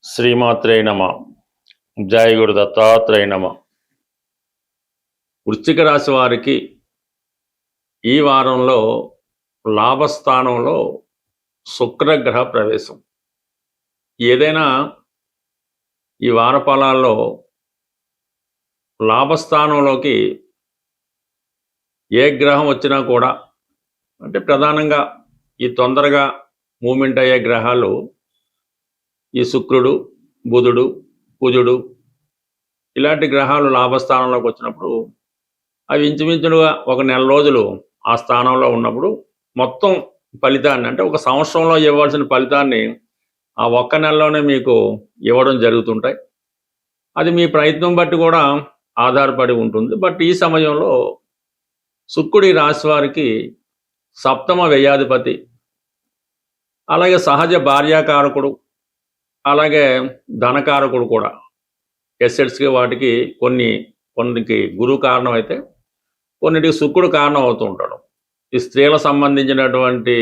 శ్రీమాత్రే నమ. జయ గురు దత్తాత్రేయ నమ. వృశ్చిక రాశి వారికి ఈ వారంలో లాభస్థానంలో శుక్రగ్రహ ప్రవేశం. ఏదైనా ఈ వారఫలాల్లో లాభస్థానంలోకి ఏ గ్రహం వచ్చినా కూడా, అంటే ప్రధానంగా ఈ తొందరగా మూమెంట్ అయ్యే గ్రహాలు ఈ శుక్రుడు, బుధుడు, కుజుడు ఇలాంటి గ్రహాలు లాభస్థానంలోకి వచ్చినప్పుడు అవి ఇంచుమించుగా ఒక నెల రోజులు ఆ స్థానంలో ఉన్నప్పుడు మొత్తం ఫలితాన్ని, అంటే ఒక సంవత్సరంలో ఇవ్వాల్సిన ఫలితాన్ని ఆ ఒక్క నెలలోనే మీకు ఇవ్వడం జరుగుతుంటాయి. అది మీ ప్రయత్నం బట్టి కూడా ఆధారపడి ఉంటుంది. బట్ ఈ సమయంలో శుక్రుడి రాశి వారికి సప్తమ వ్యయాధిపతి, అలాగే సహజ భార్యాకారకుడు, అలాగే ధనకారకుడు కూడా. ఎసెట్స్కి వాటికి కొన్నికి గురువు కారణం అయితే కొన్నిటికి శుక్రుడు కారణం అవుతూ ఉంటాడు. ఈ స్త్రీలకు సంబంధించినటువంటి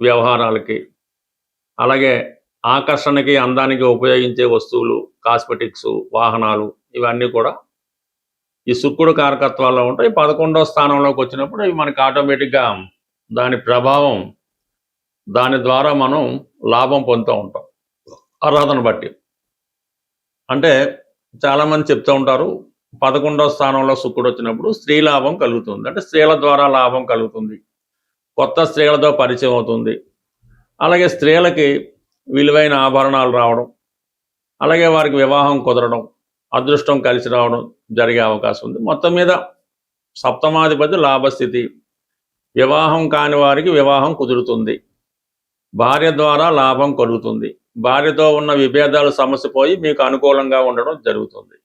వ్యవహారాలకి, అలాగే ఆకర్షణకి, అందానికి ఉపయోగించే వస్తువులు, కాస్మెటిక్స్, వాహనాలు ఇవన్నీ కూడా ఈ శుక్రుడు కారకత్వాల్లో ఉంటాయి. 11వ స్థానంలోకి వచ్చినప్పుడు ఇవి మనకి ఆటోమేటిక్గా దాని ప్రభావం, దాని ద్వారా మనం లాభం పొందుతూ ఉంటాం అర్హతను బట్టి. అంటే చాలామంది చెప్తూ ఉంటారు 11వ స్థానంలో శుక్రుడు వచ్చినప్పుడు స్త్రీ లాభం కలుగుతుంది, అంటే స్త్రీల ద్వారా లాభం కలుగుతుంది, కొత్త స్త్రీలతో పరిచయం అవుతుంది, అలాగే స్త్రీలకి విలువైన ఆభరణాలు రావడం, అలాగే వారికి వివాహం కుదరడం, అదృష్టం కలిసి రావడం జరిగే అవకాశం ఉంది. మొత్తం మీద సప్తమాధిపతి లాభస్థితి. వివాహం కాని వారికి వివాహం కుదురుతుంది, భార్య ద్వారా లాభం కలుగుతుంది, భార్యతో ఉన్న విభేదాలు సమస్య పోయి మీకు అనుకూలంగా ఉండడం జరుగుతుంది.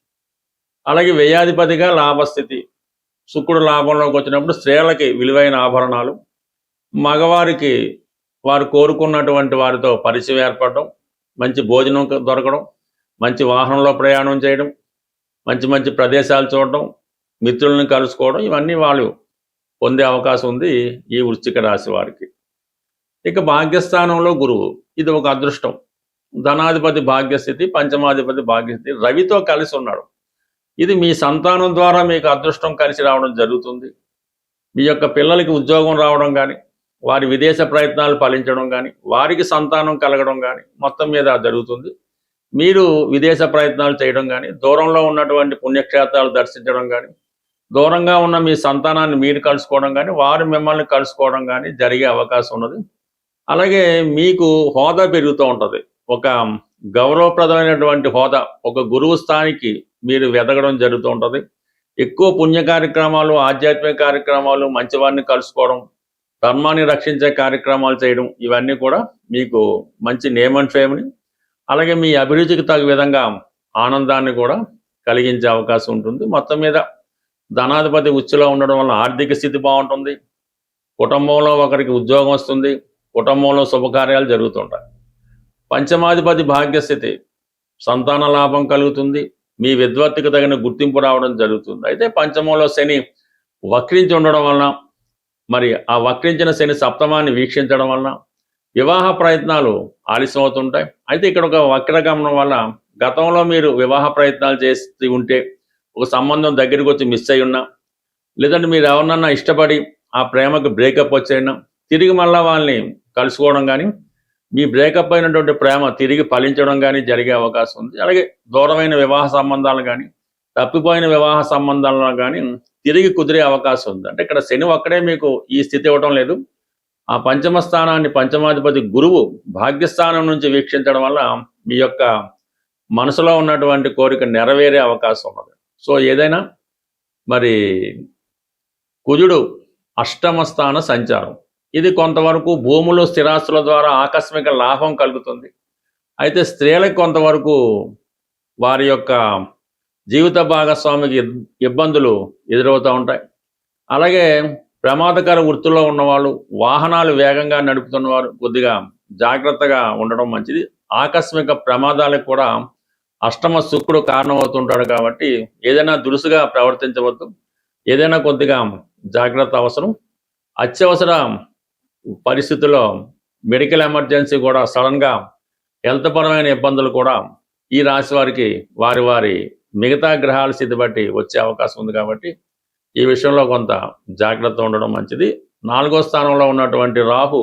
అలాగే వ్యయాధిపతిగా లాభస్థితి. శుక్రుడు లాభంలోకి వచ్చినప్పుడు స్త్రీలకి విలువైన ఆభరణాలు, మగవారికి వారు కోరుకున్నటువంటి వారితో పరిచయం ఏర్పడడం, మంచి భోజనం దొరకడం, మంచి వాహనంలో ప్రయాణం చేయడం, మంచి మంచి ప్రదేశాలు చూడడం, మిత్రులను కలుసుకోవడం, ఇవన్నీ వాళ్ళు పొందే అవకాశం ఉంది ఈ వృశ్చిక రాశి వారికి. ఇక భాగ్యస్థానంలో గురువు, ఇది ఒక అదృష్టం. ధనాధిపతి భాగ్యస్థితి, పంచమాధిపతి భాగ్యస్థితి, రవితో కలిసి ఉన్నాడు. ఇది మీ సంతానం ద్వారా మీకు అదృష్టం కలిసి రావడం జరుగుతుంది. మీ యొక్క పిల్లలకి ఉద్యోగం రావడం కానీ, వారి విదేశ ప్రయత్నాలు ఫలించడం కానీ, వారికి సంతానం కలగడం కానీ మొత్తం మీద జరుగుతుంది. మీరు విదేశ ప్రయత్నాలు చేయడం కానీ, దూరంలో ఉన్నటువంటి పుణ్యక్షేత్రాలు దర్శించడం కానీ, దూరంగా ఉన్న మీ సంతానాన్ని మీరు కలుసుకోవడం కానీ, వారు మిమ్మల్ని కలుసుకోవడం కానీ జరిగే అవకాశం ఉన్నది. అలాగే మీకు హోదా పెరుగుతూ ఉంటుంది. ఒక గౌరవప్రదమైనటువంటి హోదా, ఒక గురువు స్థాయికి మీరు వెదగడం జరుగుతూ ఉంటుంది. ఎక్కువ పుణ్య కార్యక్రమాలు, ఆధ్యాత్మిక కార్యక్రమాలు, మంచివారిని కలుసుకోవడం, ధర్మాన్ని రక్షించే కార్యక్రమాలు చేయడం, ఇవన్నీ కూడా మీకు మంచి నేమ్ అండ్ ఫేమ్ని, అలాగే మీ అభిరుచికి తగ్గ విధంగా ఆనందాన్ని కూడా కలిగించే అవకాశం ఉంటుంది. మొత్తం మీద ధనాధిపతి ఉచ్చులో ఉండడం వల్ల ఆర్థిక స్థితి బాగుంటుంది, కుటుంబంలో ఒకరికి ఉద్యోగం వస్తుంది, కుటుంబంలో శుభకార్యాలు జరుగుతుంటాయి. పంచమాధిపతి భాగ్యస్థితి, సంతాన లాభం కలుగుతుంది, మీ విద్వత్తుకు తగిన గుర్తింపు రావడం జరుగుతుంది. అయితే పంచమంలో శని వక్రించి ఉండడం వలన, మరి ఆ వక్రించిన శని సప్తమాన్ని వీక్షించడం వలన వివాహ ప్రయత్నాలు ఆలస్యం అవుతుంటాయి. అయితే ఇక్కడ ఒక వక్రగమనం వల్ల గతంలో మీరు వివాహ ప్రయత్నాలు చేస్తూ ఉంటే, ఒక సంబంధం దగ్గరికి వచ్చి మిస్ అయి ఉన్నా, లేదంటే మీరు ఎవరినన్నా ఇష్టపడి ఆ ప్రేమకు బ్రేకప్ వచ్చైనా తిరిగి మళ్ళా వాళ్ళని కలుసుకోవడం కానీ, మీ బ్రేకప్ అయినటువంటి ప్రేమ తిరిగి ఫలించడం కానీ జరిగే అవకాశం ఉంది. అలాగే దూరమైన వివాహ సంబంధాలు కానీ, తప్పిపోయిన వివాహ సంబంధాలను కానీ తిరిగి కుదిరే అవకాశం ఉంది. అంటే ఇక్కడ శని ఒక్కడే మీకు ఈ స్థితి ఇవ్వడం లేదు, ఆ పంచమ స్థానాన్ని పంచమాధిపతి గురువు భాగ్యస్థానం నుంచి వీక్షించడం వల్ల మీ యొక్క మనసులో ఉన్నటువంటి కోరిక నెరవేరే అవకాశం ఉన్నది. సో ఏదైనా మరి కుజుడు అష్టమ స్థాన సంచారం, ఇది కొంతవరకు భూములు, స్థిరాస్తుల ద్వారా ఆకస్మిక లాభం కలుగుతుంది. అయితే స్త్రీలకు కొంతవరకు వారి యొక్క జీవిత భాగస్వామికి ఇబ్బందులు ఎదురవుతూ ఉంటాయి. అలాగే ప్రమాదకర వృత్తుల్లో ఉన్నవాళ్ళు, వాహనాలు వేగంగా నడుపుతున్నవారు కొద్దిగా జాగ్రత్తగా ఉండడం మంచిది. ఆకస్మిక ప్రమాదాలకు కూడా అష్టమ శుక్రుడు కారణమవుతుంటాడు కాబట్టి ఏదైనా దురుసుగా ప్రవర్తించవద్దు, ఏదైనా కొద్దిగా జాగ్రత్త అవసరం. అత్యవసర పరిస్థితుల్లో మెడికల్ ఎమర్జెన్సీ కూడా సడన్గా హెల్త్ పరమైన ఇబ్బందులు కూడా ఈ రాశి వారికి వారి వారి మిగతా గ్రహాల స్థితి బట్టి వచ్చే అవకాశం ఉంది. కాబట్టి ఈ విషయంలో కొంత జాగ్రత్త ఉండడం మంచిది. 4వ స్థానంలో ఉన్నటువంటి రాహు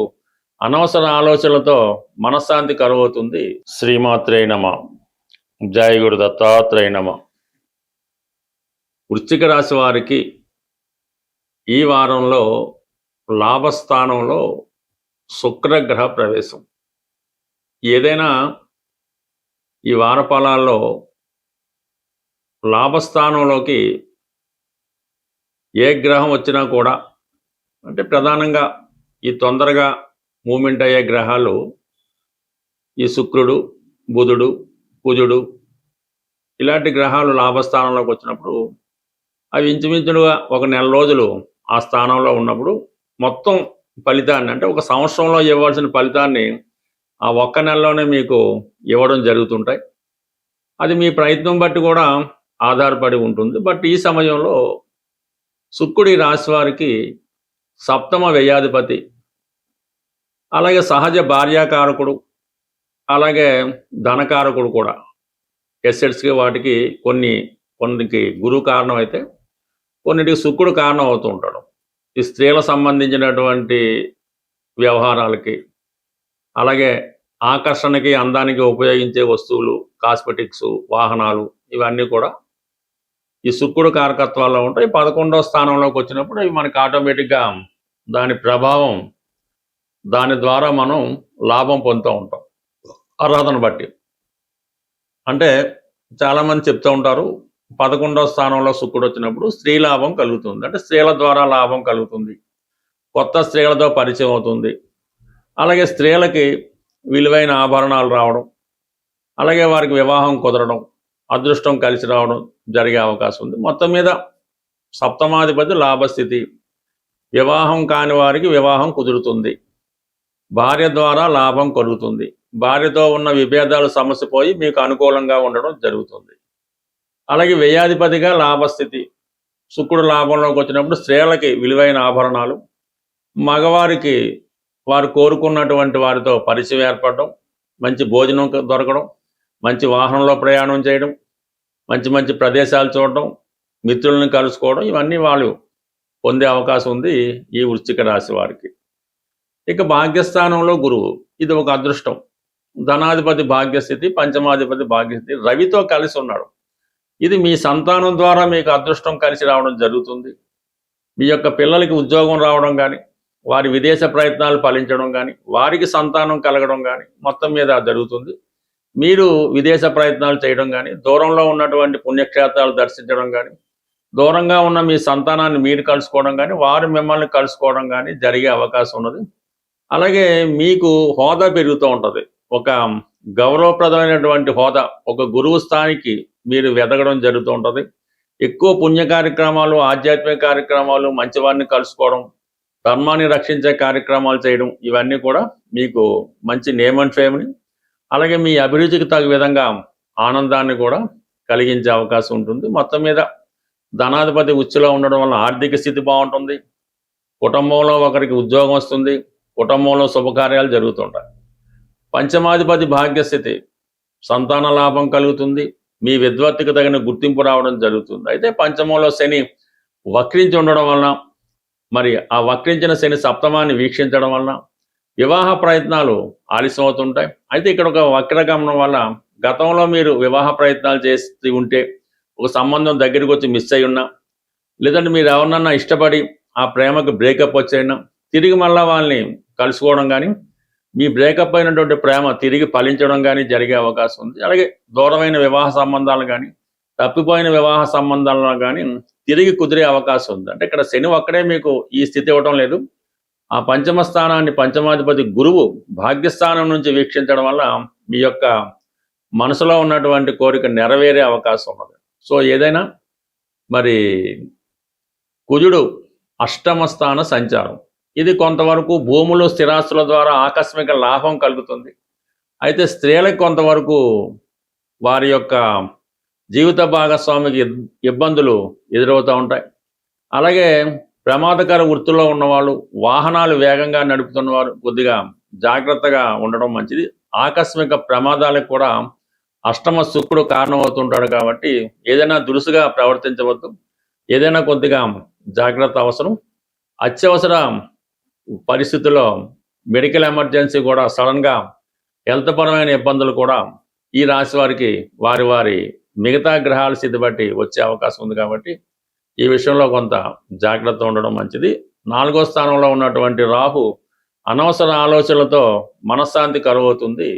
అనవసర ఆలోచనలతో మనశ్శాంతి కరువవుతుంది. శ్రీమాత్రే నమ. జై గురు దత్తాత్రేయ నమ. వృశ్చిక రాశి వారికి ఈ వారంలో లాభస్థానంలో శుక్రగ్రహ ప్రవేశం. ఏదైనా ఈ వార ఫలాల్లో లాభస్థానంలోకి ఏ గ్రహం వచ్చినా కూడా, అంటే ప్రధానంగా ఈ తొందరగా మూమెంట్ అయ్యే గ్రహాలు ఈ శుక్రుడు, బుధుడు, కుజుడు ఇలాంటి గ్రహాలు లాభస్థానంలోకి వచ్చినప్పుడు అవి ఇంచుమించుగా ఒక నెల రోజులు ఆ స్థానంలో ఉన్నప్పుడు మొత్తం ఫలితాన్ని, అంటే ఒక సంవత్సరంలో ఇవ్వాల్సిన ఫలితాన్ని ఆ ఒక్క నెలలోనే మీకు ఇవ్వడం జరుగుతుంటాయి. అది మీ ప్రయత్నం బట్టి కూడా ఆధారపడి ఉంటుంది. బట్ ఈ సమయంలో శుక్రుడి రాశి వారికి సప్తమ వ్యయాధిపతి, అలాగే సహజ భార్యాకారకుడు, అలాగే ధనకారకుడు కూడా. ఎసెట్స్కి వాటికి కొన్నికి గురువు కారణం అయితే కొన్నిటికి శుక్రుడు కారణం అవుతూ ఉంటాడు. ఈ స్త్రీల సంబంధించినటువంటి వ్యవహారాలకి, అలాగే ఆకర్షణకి అందానికి ఉపయోగించే వస్తువులు, కాస్మెటిక్స్, వాహనాలు ఇవన్నీ కూడా ఈ శుక్రుడు కారకత్వాల్లో ఉంటాయి. 11వ స్థానంలోకి వచ్చినప్పుడు ఇవి మనకి ఆటోమేటిక్గా దాని ప్రభావం, దాని ద్వారా మనం లాభం పొందుతూ ఉంటాం అర్హతను బట్టి. అంటే చాలామంది చెప్తూ ఉంటారు 11వ స్థానంలో శుక్రుడు వచ్చినప్పుడు స్త్రీ లాభం కలుగుతుంది, అంటే స్త్రీల ద్వారా లాభం కలుగుతుంది, కొత్త స్త్రీలతో పరిచయం అవుతుంది, అలాగే స్త్రీలకి విలువైన ఆభరణాలు రావడం, అలాగే వారికి వివాహం కుదరడం, అదృష్టం కలిసి రావడం జరిగే అవకాశం ఉంది. మొత్తం మీద సప్తమాధిపతి లాభస్థితి. వివాహం కాని వారికి వివాహం కుదురుతుంది, భార్య ద్వారా లాభం కలుగుతుంది, భార్యతో ఉన్న విభేదాలు సమస్య పోయి మీకు అనుకూలంగా ఉండడం జరుగుతుంది. అలాగే వ్యయాధిపతిగా లాభస్థితి. శుక్రుడు లాభంలోకి వచ్చినప్పుడు స్త్రీలకి విలువైన ఆభరణాలు, మగవారికి వారు కోరుకున్నటువంటి వారితో పరిచయం ఏర్పడడం, మంచి భోజనం దొరకడం, మంచి వాహనంలో ప్రయాణం చేయడం, మంచి మంచి ప్రదేశాలు చూడడం, మిత్రులను కలుసుకోవడం, ఇవన్నీ వాళ్ళు పొందే అవకాశం ఉంది ఈ వృశ్చిక రాశి వారికి. ఇక భాగ్యస్థానంలో గురువు, ఇది ఒక అదృష్టం. ధనాధిపతి భాగ్యస్థితి, పంచమాధిపతి భాగ్యస్థితి, రవితో కలిసి ఉన్నాడు. ఇది మీ సంతానం ద్వారా మీకు అదృష్టం కలిసి రావడం జరుగుతుంది. మీ యొక్క పిల్లలకి ఉద్యోగం రావడం కానీ, వారి విదేశ ప్రయత్నాలు ఫలించడం కానీ, వారికి సంతానం కలగడం కానీ మొత్తం మీద జరుగుతుంది. మీరు విదేశ ప్రయత్నాలు చేయడం కానీ, దూరంలో ఉన్నటువంటి పుణ్యక్షేత్రాలు దర్శించడం కానీ, దూరంగా ఉన్న మీ సంతానాన్ని మీరు కలుసుకోవడం కానీ, వారు మిమ్మల్ని కలుసుకోవడం కానీ జరిగే అవకాశం ఉన్నది. అలాగే మీకు హోదా పెరుగుతూ ఉంటుంది. ఒక గౌరవప్రదమైనటువంటి హోదా, ఒక గురువు స్థాయికి మీరు వెదగడం జరుగుతూ ఉంటుంది. ఎక్కువ పుణ్య కార్యక్రమాలు, ఆధ్యాత్మిక కార్యక్రమాలు, మంచివారిని కలుసుకోవడం, ధర్మాన్ని రక్షించే కార్యక్రమాలు చేయడం, ఇవన్నీ కూడా మీకు మంచి నేమ్ అండ్ ఫేమ్ని, అలాగే మీ అభిరుచికి తగ్గ విధంగా ఆనందాన్ని కూడా కలిగించే అవకాశం ఉంటుంది. మొత్తం మీద ధనాధిపతి ఉచ్చులో ఉండడం వల్ల ఆర్థిక స్థితి బాగుంటుంది, కుటుంబంలో ఒకరికి ఉద్యోగం వస్తుంది, కుటుంబంలో శుభకార్యాలు జరుగుతుంటాయి. పంచమాధిపతి భాగ్యస్థితి, సంతాన లాభం కలుగుతుంది, మీ విద్వత్తుకు తగిన గుర్తింపు రావడం జరుగుతుంది. అయితే పంచమంలో శని వక్రించి ఉండడం వలన, మరి ఆ వక్రించిన శని సప్తమాన్ని వీక్షించడం వలన వివాహ ప్రయత్నాలు ఆలస్యం అవుతుంటాయి. అయితే ఇక్కడ ఒక వక్రగమనం వల్ల గతంలో మీరు వివాహ ప్రయత్నాలు చేసి ఉంటే, ఒక సంబంధం దగ్గరికి వచ్చి మిస్ అయి ఉన్నా, లేదంటే మీరు ఎవరినన్నా ఇష్టపడి ఆ ప్రేమకు బ్రేకప్ వచ్చైనా తిరిగి మళ్ళా వాళ్ళని కలుసుకోవడం కానీ, మీ బ్రేకప్ అయినటువంటి ప్రేమ తిరిగి ఫలించడం కానీ జరిగే అవకాశం ఉంది. అలాగే దూరమైన వివాహ సంబంధాలు కానీ, తప్పిపోయిన వివాహ సంబంధాలను కానీ తిరిగి కుదిరే అవకాశం ఉంది. అంటే ఇక్కడ శని ఒక్కడే మీకు ఈ స్థితి ఇవ్వడం లేదు, ఆ పంచమ స్థానాన్ని పంచమాధిపతి గురువు భాగ్యస్థానం నుంచి వీక్షించడం వల్ల మీ యొక్క మనసులో ఉన్నటువంటి కోరిక నెరవేరే అవకాశం ఉన్నది. సో ఏదైనా మరి కుజుడు అష్టమ స్థాన సంచారం, ఇది కొంతవరకు భూములు, స్థిరాస్తుల ద్వారా ఆకస్మిక లాభం కలుగుతుంది. అయితే స్త్రీలకు కొంతవరకు వారి యొక్క జీవిత భాగస్వామికి ఇబ్బందులు ఎదురవుతూ ఉంటాయి. అలాగే ప్రమాదకర వృత్తుల్లో ఉన్నవాళ్ళు, వాహనాలు వేగంగా నడుపుతున్నవారు కొద్దిగా జాగ్రత్తగా ఉండడం మంచిది. ఆకస్మిక ప్రమాదాలకు కూడా అష్టమ శుక్రుడు కారణమవుతుంటాడు. కాబట్టి ఏదైనా దురుసుగా ప్రవర్తించవద్దు, ఏదైనా కొద్దిగా జాగ్రత్త అవసరం. అత్యవసర పరిస్థితుల్లో మెడికల్ ఎమర్జెన్సీ కూడా సడన్గా హెల్త్ పరమైన ఇబ్బందులు కూడా ఈ రాశి వారికి వారి వారి మిగతా గ్రహాల స్థితి బట్టి వచ్చే అవకాశం ఉంది. కాబట్టి ఈ విషయంలో కొంత జాగ్రత్త ఉండడం మంచిది. 4వ స్థానంలో ఉన్నటువంటి రాహు అనవసర ఆలోచనలతో మనశ్శాంతి కరువవుతుంది.